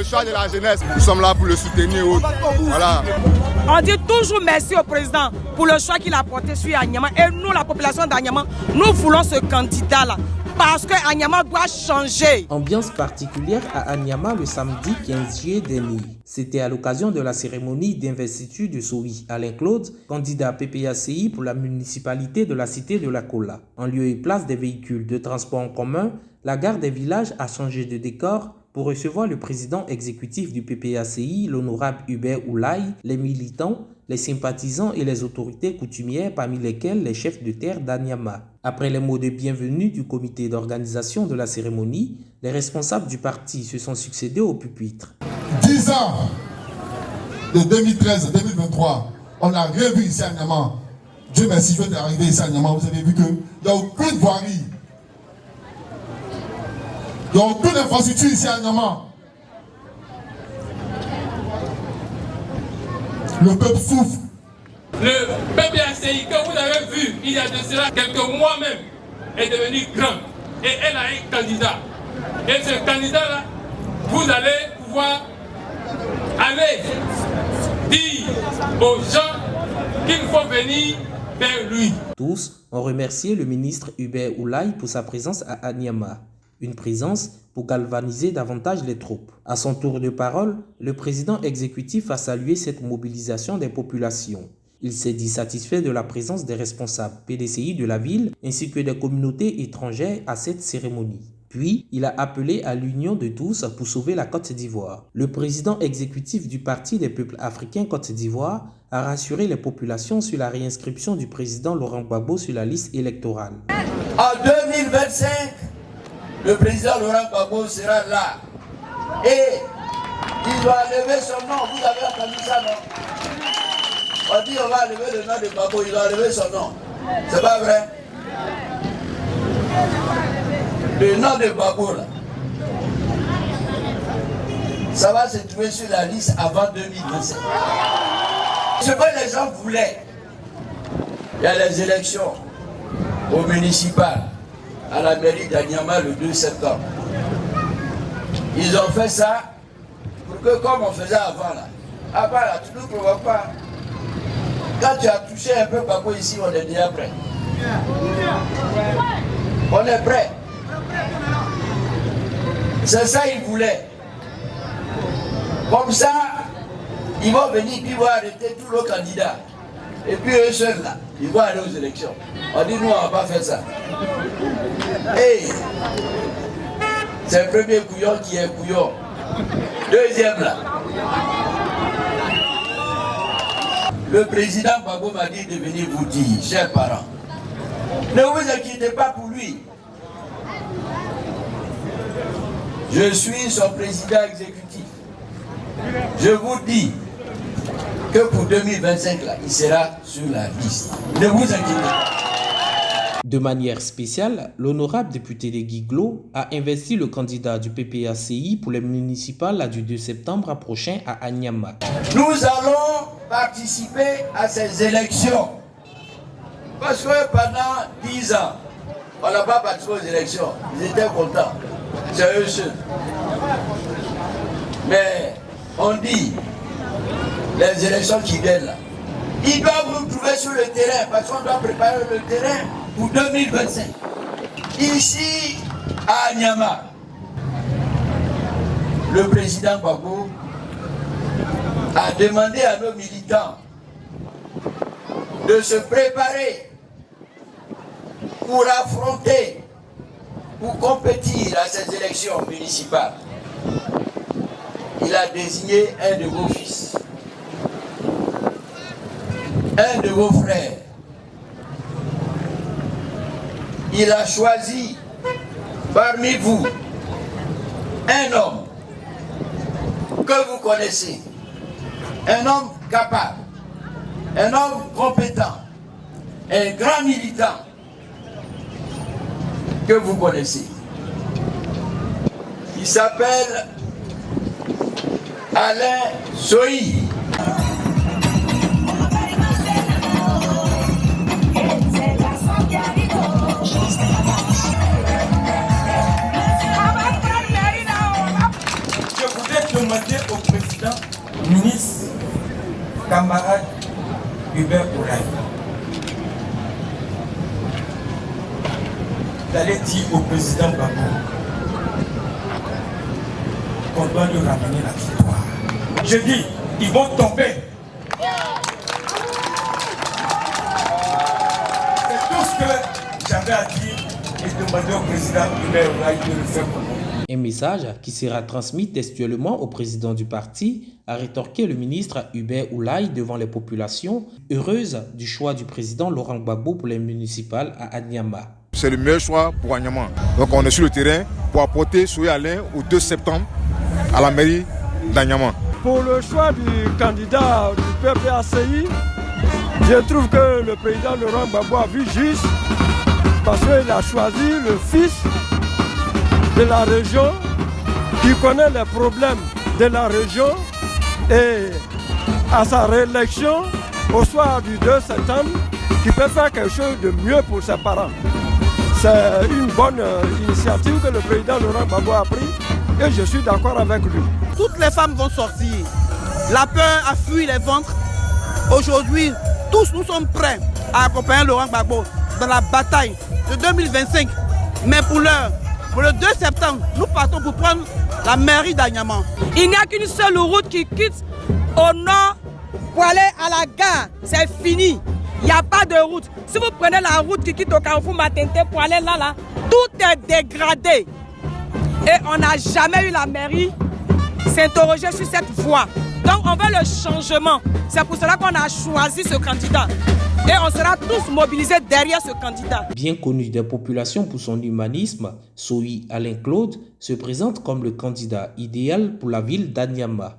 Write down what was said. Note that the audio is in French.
choix de la jeunesse. Nous sommes là pour le soutenir. Voilà. On dit toujours merci au président pour le choix qu'il a porté sur Anyama. Et nous, la population d'Anyama, nous voulons ce candidat-là. Parce que Anyama doit changer. Ambiance particulière à Anyama le samedi 15 juillet dernier. C'était à l'occasion de la cérémonie d'investiture de Sowi Alain Claude, candidat PPACI pour la municipalité de la cité de la Kola. En lieu et place des véhicules de transport en commun, la gare des villages a changé de décor pour recevoir le président exécutif du PPACI, l'honorable Hubert Oulaye, les militants, les sympathisants et les autorités coutumières, parmi lesquels les chefs de terre d'Anyama. Après les mots de bienvenue du comité d'organisation de la cérémonie, les responsables du parti se sont succédés au pupitre. 10 ans de 2013 à 2023, on a revu ici à Anyama. Dieu merci, je vais arriver ici à Anyama, vous avez vu qu'il n'y a aucune voirie. Il n'y a aucune infrastructure ici à Anyama. Le peuple souffre. Le PPACI que vous avez vu il y a de cela quelques mois même est devenu grand. Et elle a un candidat. Et ce candidat-là, vous allez pouvoir aller dire aux gens qu'il faut venir vers lui. Tous ont remercié le ministre Hubert Oulaye pour sa présence à Anyama. Une présence pour galvaniser davantage les troupes. À son tour de parole, le président exécutif a salué cette mobilisation des populations. Il s'est dit satisfait de la présence des responsables PDCI de la ville ainsi que des communautés étrangères à cette cérémonie. Puis, il a appelé à l'union de tous pour sauver la Côte d'Ivoire. Le président exécutif du Parti des peuples africains Côte d'Ivoire a rassuré les populations sur la réinscription du président Laurent Gbagbo sur la liste électorale. En 2025, le président Laurent Gbagbo sera là et il va lever son nom. Vous avez entendu ça, non? On dit on va lever le nom de Gbagbo, il va lever son nom. C'est pas vrai? Le nom de Gbagbo, là, ça va se trouver sur la liste avant 2025. Ce que les gens voulaient, il y a les élections au municipal, à la mairie d'Anyama le 2 septembre. Ils ont fait ça pour que, comme on faisait avant là, tu ne nous provoques pas. Quand tu as touché un peu Gbagbo ici, on est déjà prêt. On est prêt. C'est ça qu'ils voulaient. Comme ça, ils vont venir puis ils vont arrêter tous nos candidats. Et puis eux seuls là, ils vont aller aux élections. On dit nous on ne va pas faire ça. Et c'est le premier couillon qui est couillon. Deuxième là. Le président Gbagbo m'a dit de venir vous dire, chers parents, ne vous inquiétez pas pour lui. Je suis son président exécutif. Je vous dis que pour 2025, là, il sera sur la liste. Ne vous inquiétez pas. De manière spéciale, l'honorable député de Guiglo a investi le candidat du PPACI pour les municipales du 2 septembre prochain à Anyama. Nous allons participer à ces élections. Parce que pendant 10 ans, on n'a pas participé aux élections. Ils étaient contents. C'est eux seuls. Mais on dit, les élections qui viennent là, ils doivent nous trouver sur le terrain parce qu'on doit préparer le terrain pour 2025. Ici, à Anyama, le président Gbagbo a demandé à nos militants de se préparer pour affronter, pour compétir à ces élections municipales. Il a désigné un de vos fils, un de vos frères. Il a choisi parmi vous un homme que vous connaissez, un homme capable, un homme compétent, un grand militant que vous connaissez. Il s'appelle Alain Sohi. Je voudrais demander camarade Hubert Oulaye, d'aller dire au président Gbagbo qu'on doit lui ramener la victoire. Je dis, ils vont tomber. C'est tout ce que j'avais à dire et demander au président Hubert Oulaye de le faire pour nous. Un message qui sera transmis textuellement au président du parti a rétorqué le ministre Hubert Oulaye devant les populations, heureuses du choix du président Laurent Gbagbo pour les municipales à Anyama. C'est le meilleur choix pour Anyama. Donc on est sur le terrain pour apporter Sowi Alain au 2 septembre à la mairie d'Anyama. Pour le choix du candidat du PPACI, je trouve que le président Laurent Gbagbo a vu juste parce qu'il a choisi le fils de la région qui connaît les problèmes de la région et à sa réélection au soir du 2 septembre qui peut faire quelque chose de mieux pour ses parents. C'est une bonne initiative que le président Laurent Gbagbo a pris et je suis d'accord avec lui. Toutes les femmes vont sortir. La peur a fui les ventres. Aujourd'hui, tous nous sommes prêts à accompagner Laurent Gbagbo dans la bataille de 2025. Mais pour l'heure, pour le 2 septembre, nous partons pour prendre la mairie d'Anyama. Il n'y a qu'une seule route qui quitte au nord pour aller à la gare. C'est fini. Il n'y a pas de route. Si vous prenez la route qui quitte au Carrefour Matente pour aller là, tout est dégradé. Et on n'a jamais eu la mairie s'interroger sur cette voie. Donc on veut le changement. C'est pour cela qu'on a choisi ce candidat. Et on sera tous mobilisés derrière ce candidat. Bien connu des populations pour son humanisme, Sowi Alain Claude se présente comme le candidat idéal pour la ville d'Anyama.